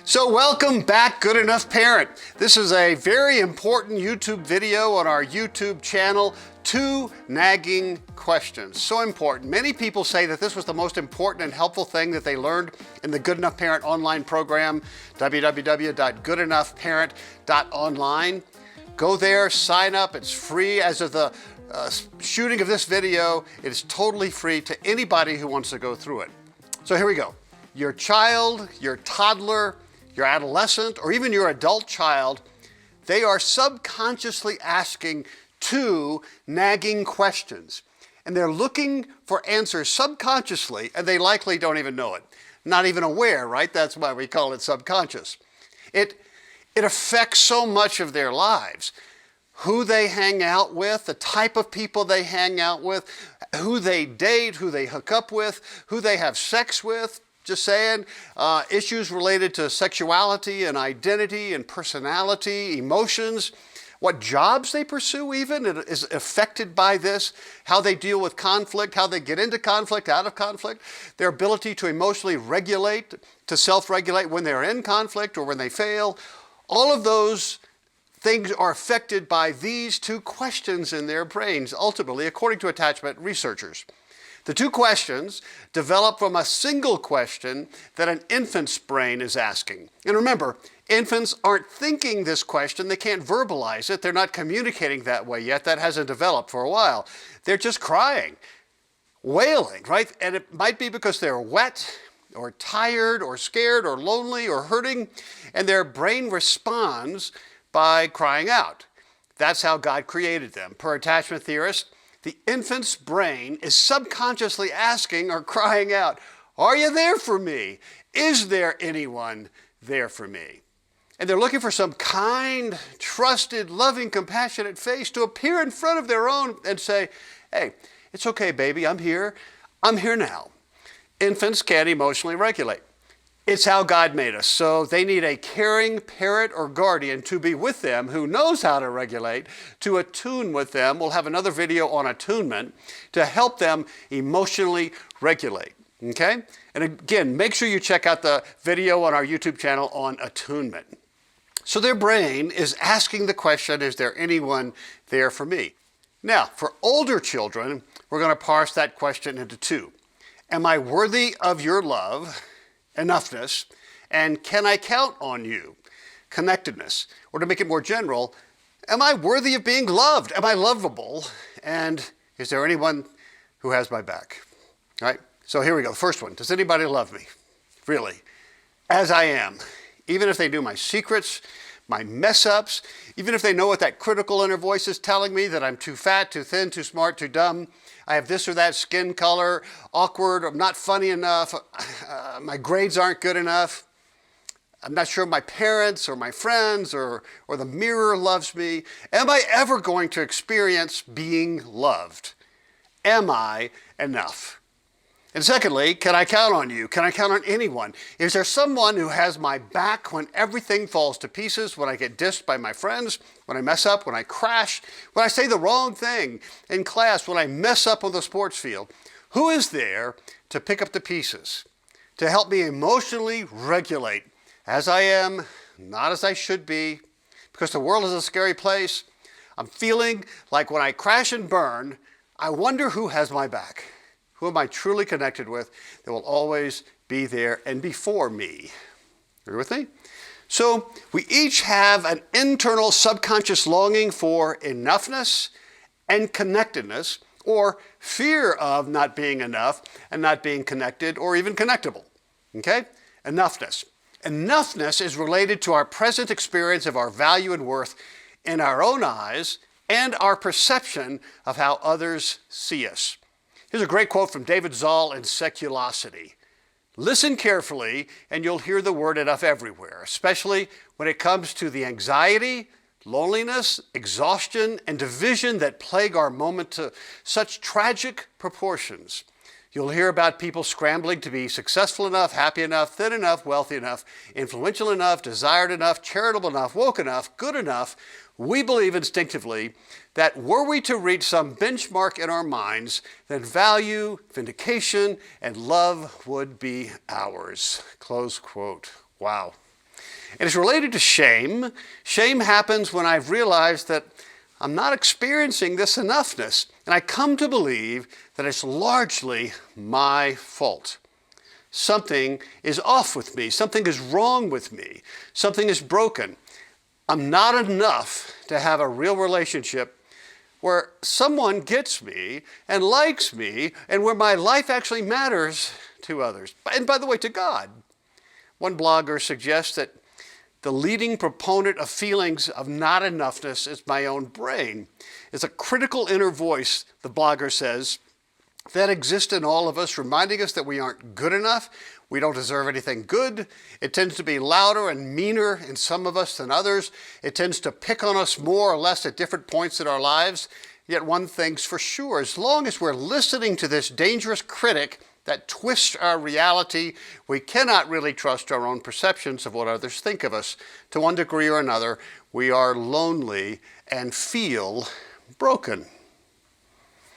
So welcome back, Good Enough Parent. This is a very important YouTube video on our YouTube channel, 2 Nagging Questions. So important. Many people say that this was the most important and helpful thing that they learned in the Good Enough Parent online program, www.goodenoughparent.online. Go there, sign up. It's free. As of the shooting of this video, it is totally free to anybody who wants to go through it. So here we go. Your child, your toddler, your adolescent, or even your adult child, they are subconsciously asking 2 nagging questions. And they're looking for answers subconsciously, and they likely don't even know it. Not even aware, right? That's why we call it subconscious. It affects so much of their lives. Who they hang out with, the type of people they hang out with, who they date, who they hook up with, who they have sex with. Just saying, issues related to sexuality and identity and personality, emotions, what jobs they pursue even is affected by this, how they deal with conflict, how they get into conflict, out of conflict, their ability to emotionally regulate, to self-regulate when they're in conflict or when they fail. All of those things are affected by these 2 questions in their brains, ultimately, according to attachment researchers. The 2 questions develop from a single question that an infant's brain is asking. And remember, infants aren't thinking this question. They can't verbalize it. They're not communicating that way yet. That hasn't developed for a while. They're just crying, wailing, right? And it might be because they're wet or tired or scared or lonely or hurting, and their brain responds by crying out. That's how God created them. Per attachment theorists, the infant's brain is subconsciously asking or crying out, "Are you there for me? Is there anyone there for me?" And they're looking for some kind, trusted, loving, compassionate face to appear in front of their own and say, "Hey, it's okay, baby, I'm here. I'm here now." Infants can't emotionally regulate. It's how God made us. So they need a caring parent or guardian to be with them who knows how to regulate, to attune with them. We'll have another video on attunement to help them emotionally regulate. Okay? And again, make sure you check out the video on our YouTube channel on attunement. So their brain is asking the question, is there anyone there for me? Now, for older children, we're going to parse that question into 2. Am I worthy of your love? Enoughness, and can I count on you? Connectedness. Or to make it more general, am I worthy of being loved? Am I lovable? And is there anyone who has my back? All right, so here we go. The first one. Does anybody love me? Really? As I am. Even if they knew my secrets, my mess ups, even if they know what that critical inner voice is telling me, that I'm too fat, too thin, too smart, too dumb, I have this or that skin color, awkward, I'm not funny enough, my grades aren't good enough, I'm not sure my parents or my friends or the mirror loves me. Am I ever going to experience being loved? Am I enough? And secondly, can I count on you? Can I count on anyone? Is there someone who has my back when everything falls to pieces, when I get dissed by my friends, when I mess up, when I crash, when I say the wrong thing in class, when I mess up on the sports field? Who is there to pick up the pieces, to help me emotionally regulate as I am, not as I should be, because the world is a scary place. I'm feeling like when I crash and burn, I wonder who has my back. Who am I truly connected with that will always be there and before me? Agree with me? So we each have an internal subconscious longing for enoughness and connectedness, or fear of not being enough and not being connected or even connectable. Okay? Enoughness. Enoughness is related to our present experience of our value and worth in our own eyes and our perception of how others see us. Here's a great quote from David Zoll in Seculosity. Listen carefully and you'll hear the word enough everywhere, especially when it comes to the anxiety, loneliness, exhaustion, and division that plague our moment to such tragic proportions. You'll hear about people scrambling to be successful enough, happy enough, thin enough, wealthy enough, influential enough, desired enough, charitable enough, woke enough, good enough. We believe instinctively that were we to reach some benchmark in our minds, then value, vindication, and love would be ours. Close quote. Wow. And it's related to shame. Shame happens when I've realized that I'm not experiencing this enoughness, and I come to believe that it's largely my fault. Something is off with me. Something is wrong with me. Something is broken. I'm not enough to have a real relationship where someone gets me and likes me and where my life actually matters to others. And by the way, to God. One blogger suggests that the leading proponent of feelings of not enoughness is my own brain. It's a critical inner voice, the blogger says, that exists in all of us, reminding us that we aren't good enough, we don't deserve anything good. It tends to be louder and meaner in some of us than others. It tends to pick on us more or less at different points in our lives. Yet one thing's for sure, as long as we're listening to this dangerous critic that twists our reality, we cannot really trust our own perceptions of what others think of us. To one degree or another, we are lonely and feel broken.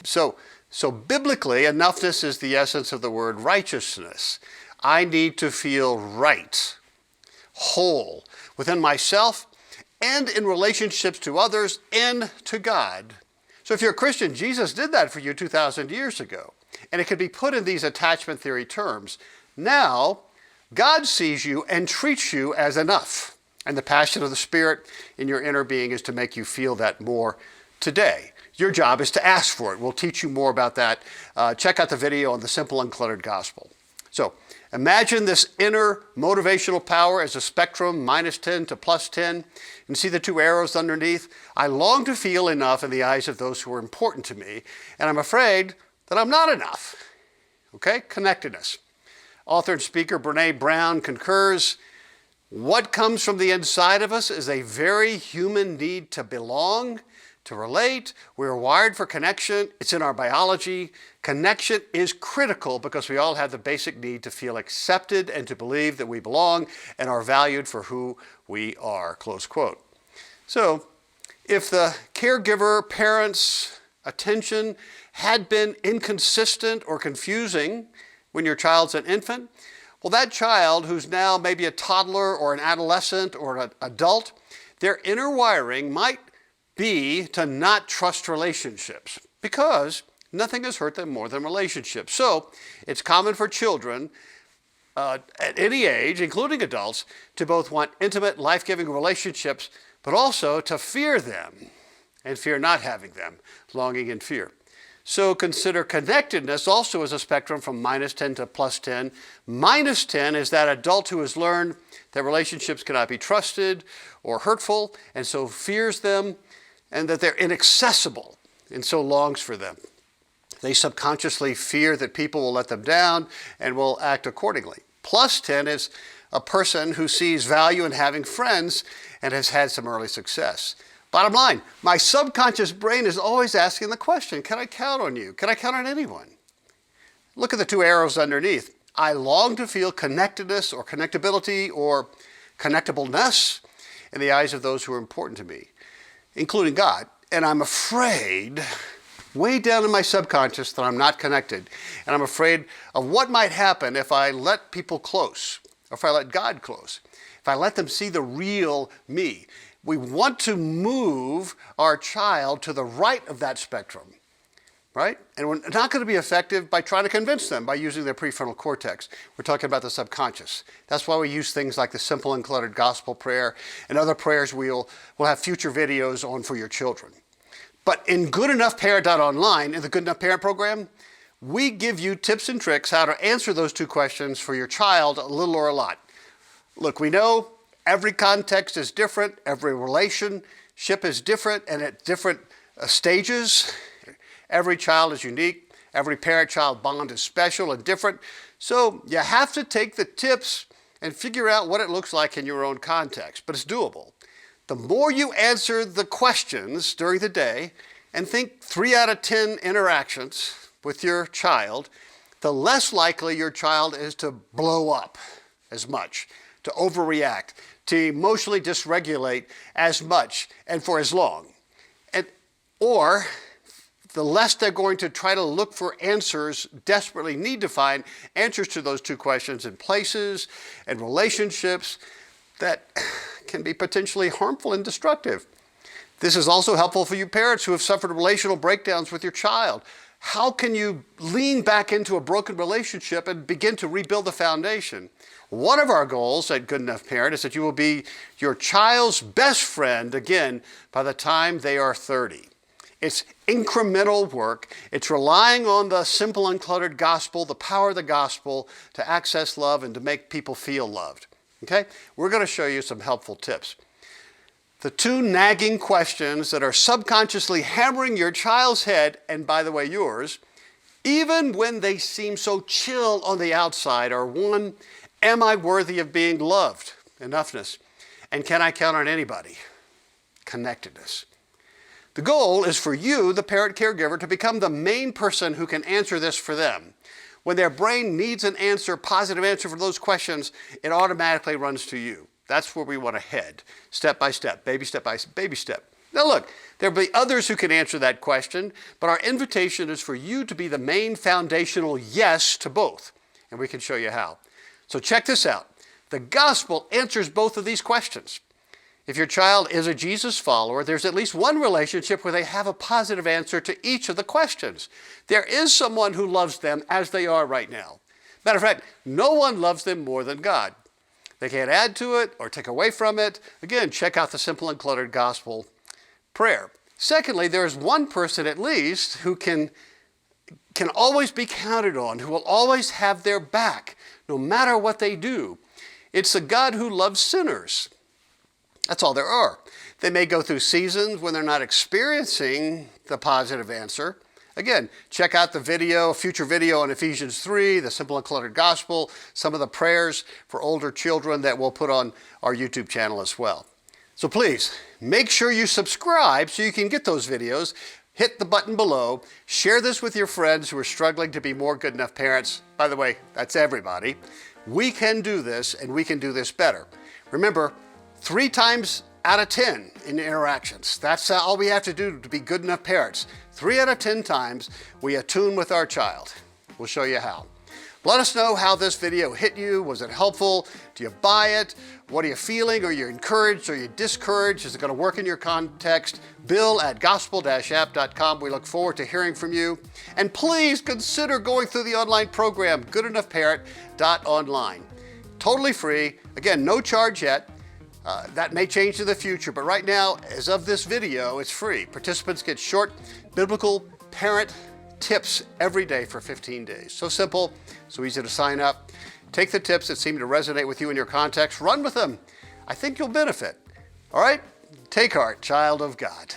So biblically, enoughness is the essence of the word righteousness. I need to feel right, whole, within myself and in relationships to others and to God. So if you're a Christian, Jesus did that for you 2,000 years ago. And it can be put in these attachment theory terms. Now, God sees you and treats you as enough. And the passion of the Spirit in your inner being is to make you feel that more today. Your job is to ask for it. We'll teach you more about that. Check out the video on the simple uncluttered gospel. So imagine this inner motivational power as a spectrum, -10 to +10. And see the two arrows underneath? I long to feel enough in the eyes of those who are important to me. And I'm afraid that I'm not enough. Okay? Connectedness. Author and speaker Brene Brown concurs, what comes from the inside of us is a very human need to belong, to relate. We are wired for connection. It's in our biology. Connection is critical because we all have the basic need to feel accepted and to believe that we belong and are valued for who we are, close quote. So if the caregiver, parent's attention had been inconsistent or confusing when your child's an infant, well, that child who's now maybe a toddler or an adolescent or an adult, their inner wiring might be to not trust relationships because nothing has hurt them more than relationships. So it's common for children at any age, including adults, to both want intimate, life-giving relationships, but also to fear them and fear not having them, longing and fear. So consider connectedness also as a spectrum from -10 to +10. -10 is that adult who has learned that relationships cannot be trusted or hurtful and so fears them and that they're inaccessible and so longs for them. They subconsciously fear that people will let them down and will act accordingly. +10 is a person who sees value in having friends and has had some early success. Bottom line, my subconscious brain is always asking the question, can I count on you? Can I count on anyone? Look at the two arrows underneath. I long to feel connectedness or connectability or connectableness in the eyes of those who are important to me, including God. And I'm afraid, way down in my subconscious, that I'm not connected. And I'm afraid of what might happen if I let people close, or if I let God close, if I let them see the real me. We want to move our child to the right of that spectrum, right? And we're not going to be effective by trying to convince them by using their prefrontal cortex. We're talking about the subconscious. That's why we use things like the simple uncluttered gospel prayer and other prayers we'll have future videos on for your children. But in Good Enough Parent.online, in the Good Enough Parent program, we give you tips and tricks how to answer those two questions for your child, a little or a lot. Look, we know every context is different, every relationship is different and at different stages. Every child is unique, every parent-child bond is special and different. So you have to take the tips and figure out what it looks like in your own context, but it's doable. The more you answer the questions during the day and think 3 out of 10 interactions with your child, the less likely your child is to blow up as much, to overreact, to emotionally dysregulate as much and for as long. Or the less they're going to try to look for answers, desperately need to find answers to those two questions in places and relationships that can be potentially harmful and destructive. This is also helpful for you parents who have suffered relational breakdowns with your child. How can you lean back into a broken relationship and begin to rebuild the foundation? One of our goals at Good Enough Parent is that you will be your child's best friend again by the time they are 30. It's incremental work. It's relying on the simple, uncluttered gospel, the power of the gospel to access love and to make people feel loved. Okay? We're going to show you some helpful tips. The 2 nagging questions that are subconsciously hammering your child's head, and by the way, yours, even when they seem so chill on the outside, are 1, am I worthy of being loved? Enoughness. And can I count on anybody? Connectedness. The goal is for you, the parent caregiver, to become the main person who can answer this for them. When their brain needs an answer, positive answer for those questions, it automatically runs to you. That's where we want to head, step by step, baby step by baby step. Now look, there'll be others who can answer that question, but our invitation is for you to be the main foundational yes to both, and we can show you how. So check this out. The gospel answers both of these questions. If your child is a Jesus follower, there's at least one relationship where they have a positive answer to each of the questions. There is someone who loves them as they are right now. Matter of fact, no one loves them more than God. They can't add to it or take away from it. Again, check out the simple and cluttered gospel prayer. Secondly, there is one person at least who can always be counted on, who will always have their back, no matter what they do. It's a God who loves sinners. That's all there are. They may go through seasons when they're not experiencing the positive answer. Again, check out the video, a future video on Ephesians 3, the simple and cluttered gospel, some of the prayers for older children that we'll put on our YouTube channel as well. So please, make sure you subscribe so you can get those videos. Hit the button below. Share this with your friends who are struggling to be more good enough parents. By the way, that's everybody. We can do this, and we can do this better. Remember, 3 times out of 10 in interactions. That's all we have to do to be good enough parents. 3 out of 10 times we attune with our child. We'll show you how. Let us know how this video hit you. Was it helpful? Do you buy it? What are you feeling? Are you encouraged? Are you discouraged? Is it going to work in your context? bill@gospel-app.com. We look forward to hearing from you. And please consider going through the online program, goodenoughparent.online. Totally free. Again, no charge yet. That may change in the future, but right now, as of this video, it's free. Participants get short biblical parent tips every day for 15 days. So simple, so easy to sign up. Take the tips that seem to resonate with you in your context, run with them. I think you'll benefit. All right? Take heart, child of God.